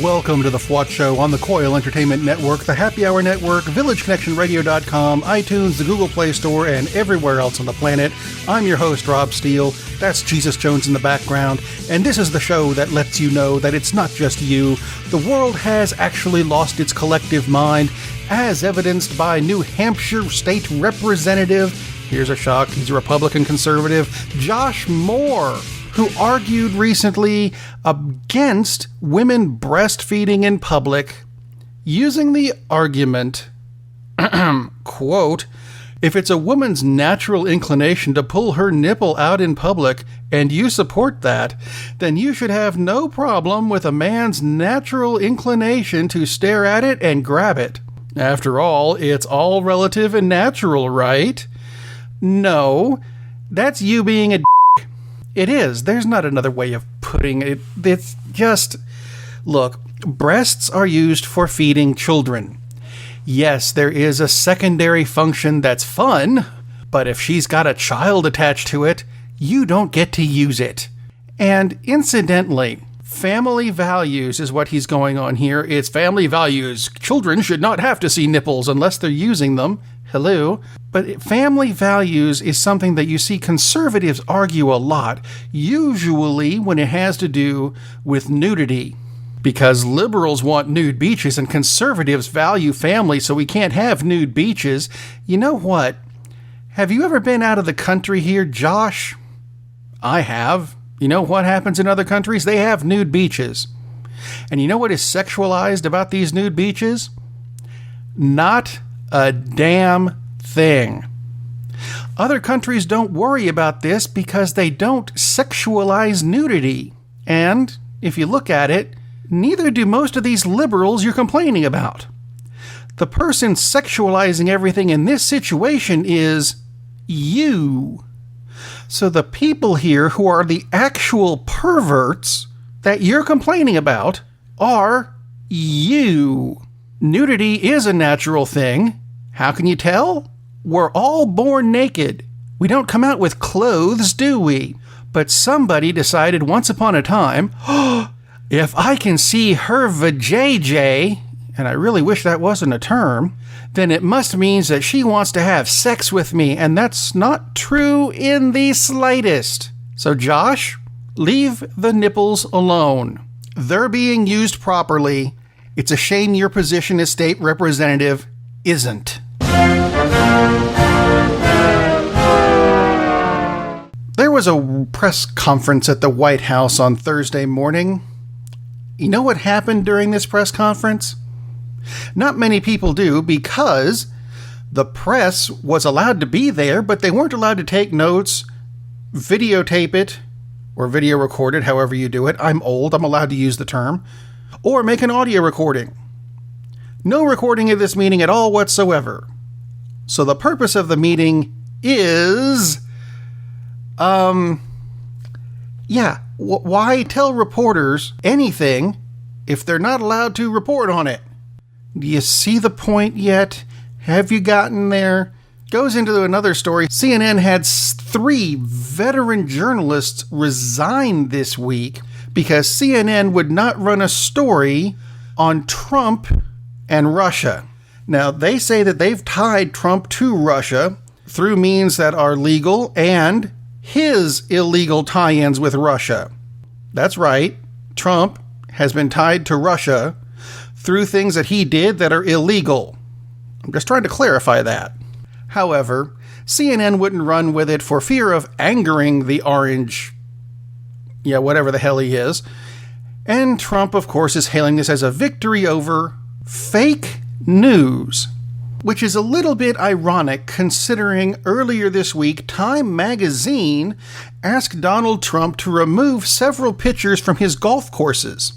Welcome to the FWOT Show on the Coil Entertainment Network, the Happy Hour Network, VillageConnectionRadio.com, iTunes, the Google Play Store, and everywhere else on the planet. I'm your host, Rob Steele. That's Jesus Jones in the background. And this is the show that lets you know that it's not just you. The world has actually lost its collective mind, as evidenced by New Hampshire State Representative, here's a shock, he's a Republican conservative, Josh Moore, who argued recently against women breastfeeding in public, using the argument, quote, if it's a woman's natural inclination to pull her nipple out in public and you support that, then you should have no problem with a man's natural inclination to stare at it and grab it. After all, it's all relative and natural, right? No, that's you being a It is. There's not another way of putting it. It's just, look, breasts are used for feeding children. Yes, there is a secondary function that's fun, but if she's got a child attached to it, you don't get to use it. And incidentally, family values is what he's going on here. It's family values. Children should not have to see nipples unless they're using them. Hello. But family values is something that you see conservatives argue a lot, usually when it has to do with nudity. Because liberals want nude beaches and conservatives value family, so we can't have nude beaches. You know what? Have you ever been out of the country here, Josh? I have. You know what happens in other countries? They have nude beaches. And you know what is sexualized about these nude beaches? Not a damn thing. Other countries don't worry about this because they don't sexualize nudity. And, if you look at it, neither do most of these liberals you're complaining about. The person sexualizing everything in this situation is you. So the people here who are the actual perverts that you're complaining about are you. Nudity is a natural thing. How can you tell? We're all born naked. We don't come out with clothes, do we? But somebody decided once upon a time, if I can see her vajayjay, and I really wish that wasn't a term, then it must mean that she wants to have sex with me, and that's not true in the slightest. So Josh, leave the nipples alone. They're being used properly. It's a shame your position as state representative isn't. There was a press conference at the White House on Thursday morning. You know what happened during this press conference? Not many people do, because the press was allowed to be there, but they weren't allowed to take notes, videotape it, or video record it, however you do it. I'm old, I'm allowed to use the term. Or make an audio recording. No recording of this meeting at all whatsoever. So the purpose of the meeting is, why tell reporters anything if they're not allowed to report on it? Do you see the point yet? Have you gotten there? Goes into another story. CNN had 3 veteran journalists resign this week because CNN would not run a story on Trump and Russia. Now, they say that they've tied Trump to Russia through means that are legal and his illegal tie-ins with Russia. That's right. Trump has been tied to Russia through things that he did that are illegal. I'm just trying to clarify that. However, CNN wouldn't run with it for fear of angering the orange, whatever the hell he is. And Trump, of course, is hailing this as a victory over fake news, which is a little bit ironic considering earlier this week, Time magazine asked Donald Trump to remove several pictures from his golf courses.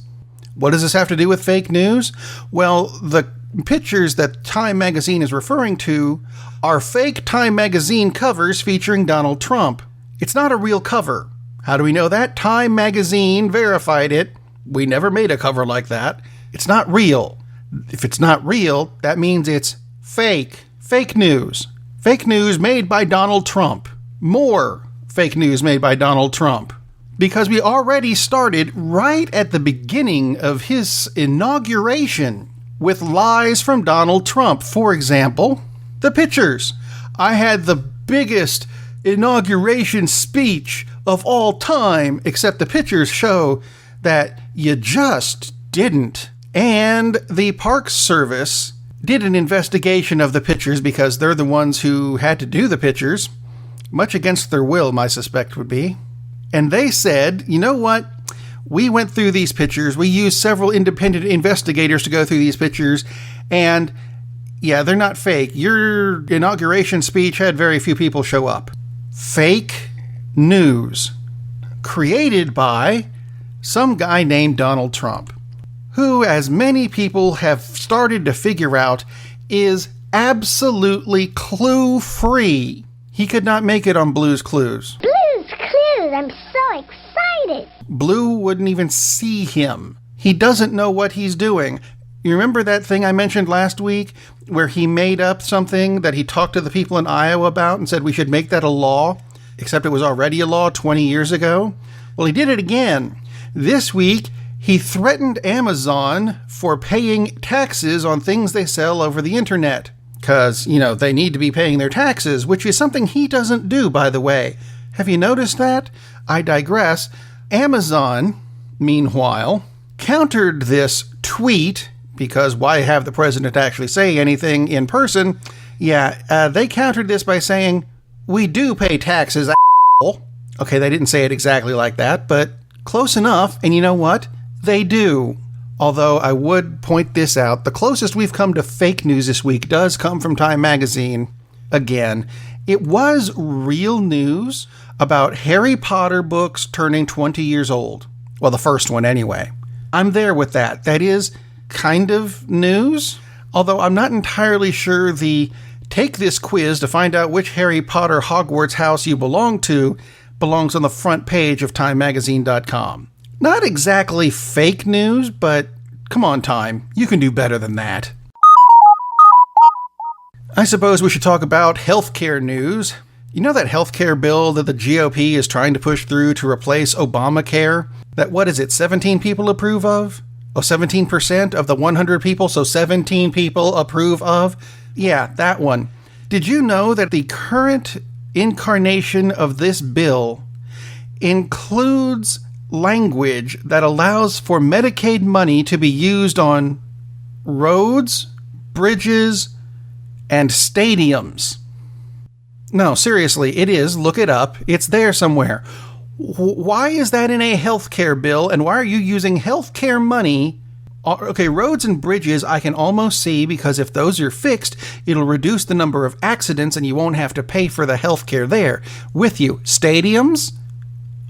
What does this have to do with fake news? Well, the pictures that Time magazine is referring to are fake Time magazine covers featuring Donald Trump. It's not a real cover. How do we know that? Time magazine verified it. We never made a cover like that. It's not real. If it's not real, that means it's fake. Fake news. Fake news made by Donald Trump. More fake news made by Donald Trump. because we already started right at the beginning of his inauguration with lies from Donald Trump. For example, the pictures. I had the biggest inauguration speech of all time, except the pictures show that you just didn't. And the Park Service did an investigation of the pictures because they're the ones who had to do the pictures, much against their will, my suspect would be. And they said, you know what? We went through these pictures. We used several independent investigators to go through these pictures. And yeah, they're not fake. Your inauguration speech had very few people show up. Fake news created by some guy named Donald Trump, who, as many people have started to figure out, is absolutely clue-free. He could not make it on Blue's Clues. Blue's Clues! I'm so excited! Blue wouldn't even see him. He doesn't know what he's doing. You remember that thing I mentioned last week where he made up something that he talked to the people in Iowa about and said we should make that a law, except it was already a law 20 years ago? Well, he did it again. This week, he threatened Amazon for paying taxes on things they sell over the internet. Because, they need to be paying their taxes, which is something he doesn't do, by the way. Have you noticed that? I digress. Amazon, meanwhile, countered this tweet, because why have the president actually say anything in person? Yeah, they countered this by saying, we do pay taxes, a**hole. Okay, they didn't say it exactly like that, but close enough, and you know what? They do. Although I would point this out, the closest we've come to fake news this week does come from Time Magazine. Again, it was real news about Harry Potter books turning 20 years old. Well, the first one anyway. I'm there with that. That is kind of news, although I'm not entirely sure the take this quiz to find out which Harry Potter Hogwarts house you belong to belongs on the front page of TimeMagazine.com. Not exactly fake news, but come on, Time. You can do better than that. I suppose we should talk about healthcare news. You know that healthcare bill that the GOP is trying to push through to replace Obamacare? That, 17 people approve of? Oh, 17% of the 100 people, so 17 people approve of? Yeah, that one. Did you know that the current incarnation of this bill includes language that allows for Medicaid money to be used on roads, bridges, and stadiums? No, seriously, it is. Look it up. It's there somewhere. Why is that in a healthcare bill, and why are you using healthcare money? Okay, roads and bridges I can almost see, because if those are fixed, it'll reduce the number of accidents and you won't have to pay for the healthcare there. With you. Stadiums?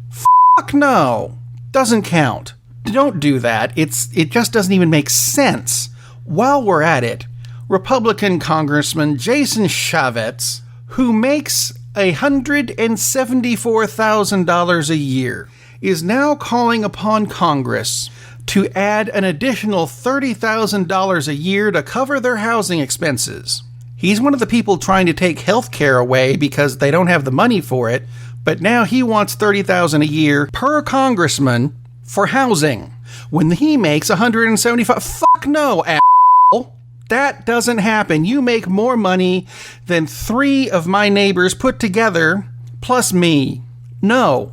Fuck no. Doesn't count. Don't do that. It just doesn't even make sense. While we're at it, Republican Congressman Jason Chaffetz, who makes $174,000 a year, is now calling upon Congress to add an additional $30,000 a year to cover their housing expenses. He's one of the people trying to take health care away because they don't have the money for it, but now he wants $30,000 a year per congressman for housing when he makes $175,000. Fuck no, asshole. That doesn't happen. You make more money than 3 of my neighbors put together, plus me. No.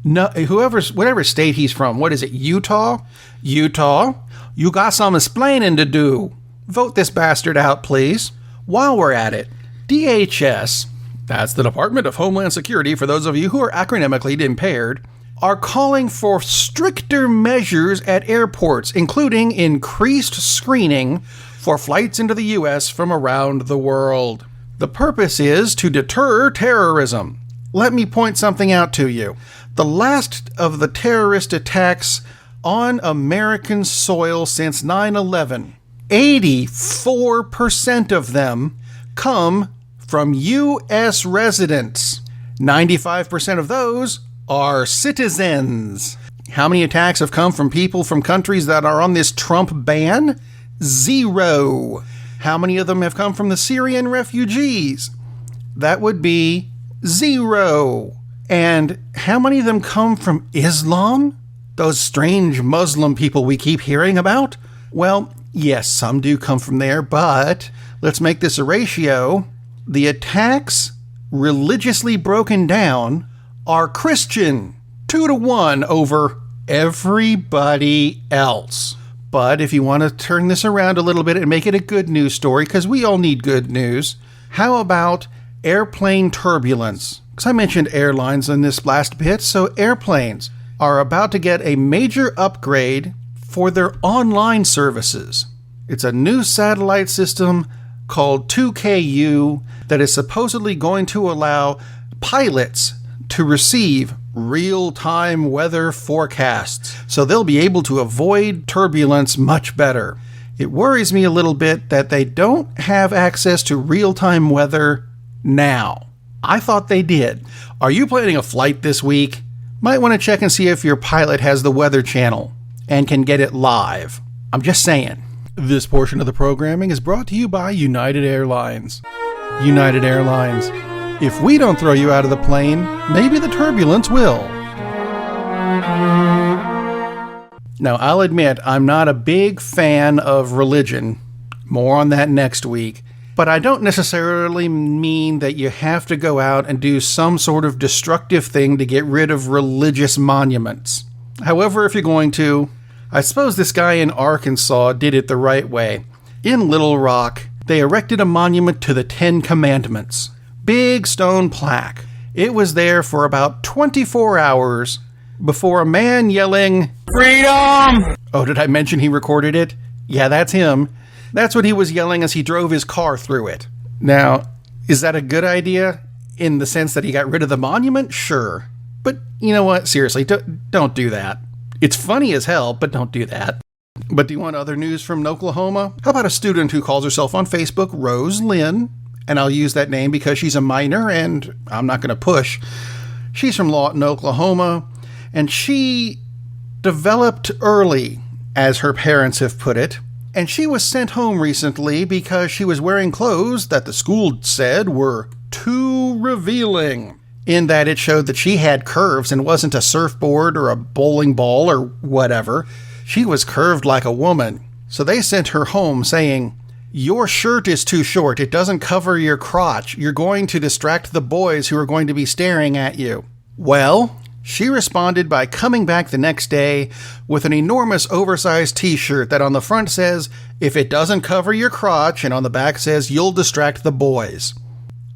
Whatever state he's from. What is it, Utah? Utah? You got some explaining to do. Vote this bastard out, please. While we're at it, DHS, that's the Department of Homeland Security for those of you who are acronymically impaired, are calling for stricter measures at airports, including increased screening for flights into the U.S. from around the world. The purpose is to deter terrorism. Let me point something out to you. The last of the terrorist attacks on American soil since 9/11, 84% of them come from U.S. residents. 95% of those are citizens. How many attacks have come from people from countries that are on this Trump ban? 0. How many of them have come from the Syrian refugees? That would be 0. And how many of them come from Islam? Those strange Muslim people we keep hearing about? Well, yes, some do come from there, but let's make this a ratio. The attacks, religiously broken down, are Christian, 2-1 over everybody else. But if you want to turn this around a little bit and make it a good news story, because we all need good news, how about airplane turbulence? Because I mentioned airlines in this last bit, so airplanes are about to get a major upgrade for their online services. It's a new satellite system called 2KU that is supposedly going to allow pilots to receive real-time weather forecasts, so they'll be able to avoid turbulence much better. It worries me a little bit that they don't have access to real-time weather now. I thought they did. Are you planning a flight this week? Might want to check and see if your pilot has the Weather Channel and can get it live. I'm just saying. This portion of the programming is brought to you by United Airlines. United Airlines. If we don't throw you out of the plane, maybe the turbulence will. Now, I'll admit I'm not a big fan of religion. More on that next week. But I don't necessarily mean that you have to go out and do some sort of destructive thing to get rid of religious monuments. However, if you're going to, I suppose this guy in Arkansas did it the right way. In Little Rock, they erected a monument to the 10 Commandments. Big stone plaque. It was there for about 24 hours before a man yelling, "Freedom!" Oh, did I mention he recorded it? Yeah, that's him. That's what he was yelling as he drove his car through it. Now, is that a good idea in the sense that he got rid of the monument? Sure. But you know what? Seriously, don't do that. It's funny as hell, but don't do that. But do you want other news from Oklahoma? How about a student who calls herself on Facebook Rose Lynn? And I'll use that name because she's a minor and I'm not going to push. She's from Lawton, Oklahoma, and she developed early, as her parents have put it, and she was sent home recently because she was wearing clothes that the school said were too revealing, in that it showed that she had curves and wasn't a surfboard or a bowling ball or whatever. She was curved like a woman. So they sent her home saying, "Your shirt is too short. It doesn't cover your crotch. You're going to distract the boys who are going to be staring at you." Well, she responded by coming back the next day with an enormous oversized t-shirt that on the front says, "If it doesn't cover your crotch," and on the back says, "You'll distract the boys."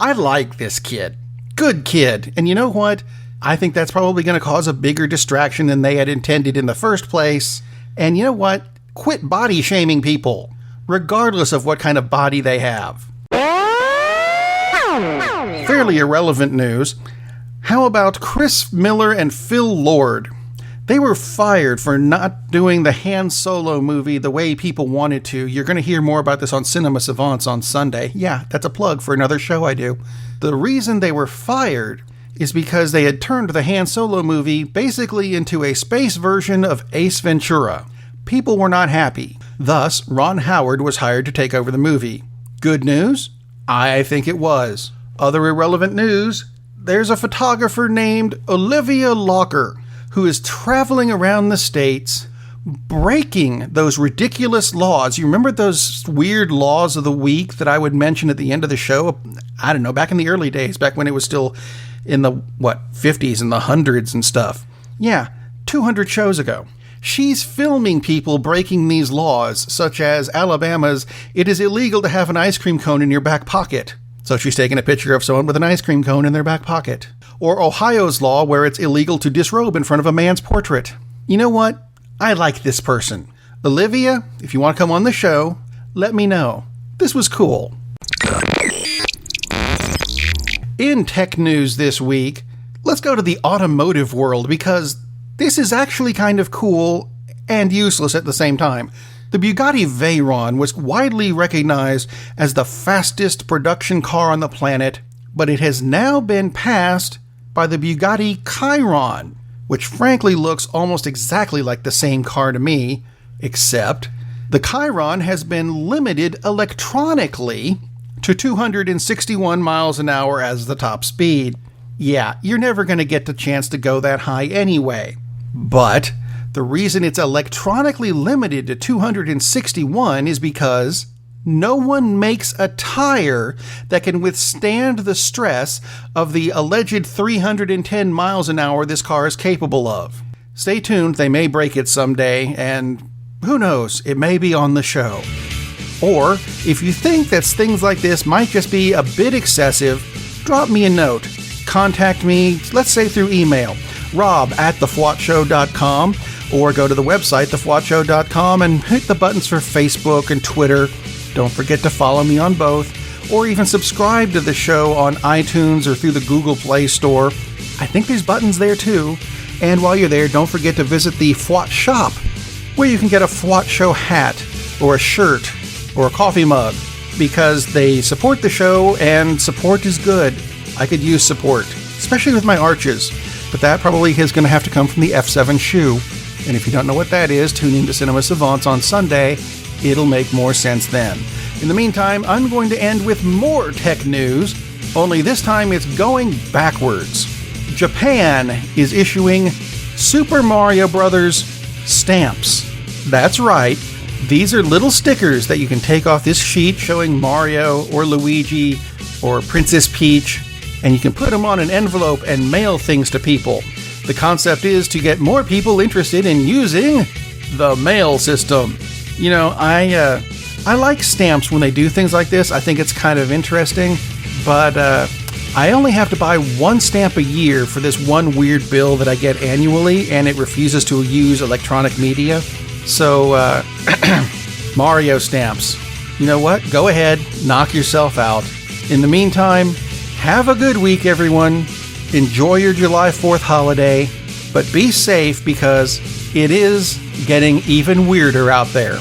I like this kid. Good kid. And you know what? I think that's probably going to cause a bigger distraction than they had intended in the first place. And you know what? Quit body shaming people, regardless of what kind of body they have. Fairly irrelevant news. How about Chris Miller and Phil Lord? They were fired for not doing the Han Solo movie the way people wanted to. You're going to hear more about this on Cinema Savants on Sunday. Yeah, that's a plug for another show I do. The reason they were fired is because they had turned the Han Solo movie basically into a space version of Ace Ventura. People were not happy. Thus, Ron Howard was hired to take over the movie. Good news? I think it was. Other irrelevant news? There's a photographer named Olivia Locker who is traveling around the States breaking those ridiculous laws. You remember those weird laws of the week that I would mention at the end of the show? I don't know, back in the early days, back when it was still in the, 50s and the hundreds and stuff. Yeah, 200 shows ago. She's filming people breaking these laws, such as Alabama's, "It is illegal to have an ice cream cone in your back pocket." So she's taking a picture of someone with an ice cream cone in their back pocket. Or Ohio's law, where it's illegal to disrobe in front of a man's portrait. You know what? I like this person. Olivia, if you want to come on the show, let me know. This was cool. In tech news this week, let's go to the automotive world because this is actually kind of cool and useless at the same time. The Bugatti Veyron was widely recognized as the fastest production car on the planet, but it has now been passed by the Bugatti Chiron, which frankly looks almost exactly like the same car to me, except the Chiron has been limited electronically to 261 miles an hour as the top speed. Yeah, you're never going to get the chance to go that high anyway. But the reason it's electronically limited to 261 is because no one makes a tire that can withstand the stress of the alleged 310 miles an hour this car is capable of. Stay tuned, they may break it someday, and who knows, it may be on the show. Or, if you think that things like this might just be a bit excessive, drop me a note. Contact me, let's say through email, rob@thefwotshow.com, or go to the website, thefwotshow.com, and hit the buttons for Facebook and Twitter. Don't forget to follow me on both, or even subscribe to the show on iTunes or through the Google Play Store. I think there's buttons there too. And while you're there, don't forget to visit the FWOT shop, where you can get a FWOT Show hat, or a shirt, or a coffee mug, because they support the show, and support is good. I could use support, especially with my arches, but that probably is going to have to come from the F7 shoe. And if you don't know what that is, tune in to Cinema Savants on Sunday. It'll make more sense then. In the meantime, I'm going to end with more tech news, only this time it's going backwards. Japan is issuing Super Mario Bros. Stamps. That's right. These are little stickers that you can take off this sheet showing Mario or Luigi or Princess Peach, and you can put them on an envelope and mail things to people. The concept is to get more people interested in using the mail system. You know, I like stamps when they do things like this. I think it's kind of interesting, but I only have to buy one stamp a year for this one weird bill that I get annually, and it refuses to use electronic media. So, Mario stamps. You know what? Go ahead, knock yourself out. In the meantime, have a good week, everyone. Enjoy your July 4th holiday, but be safe because it is getting even weirder out there.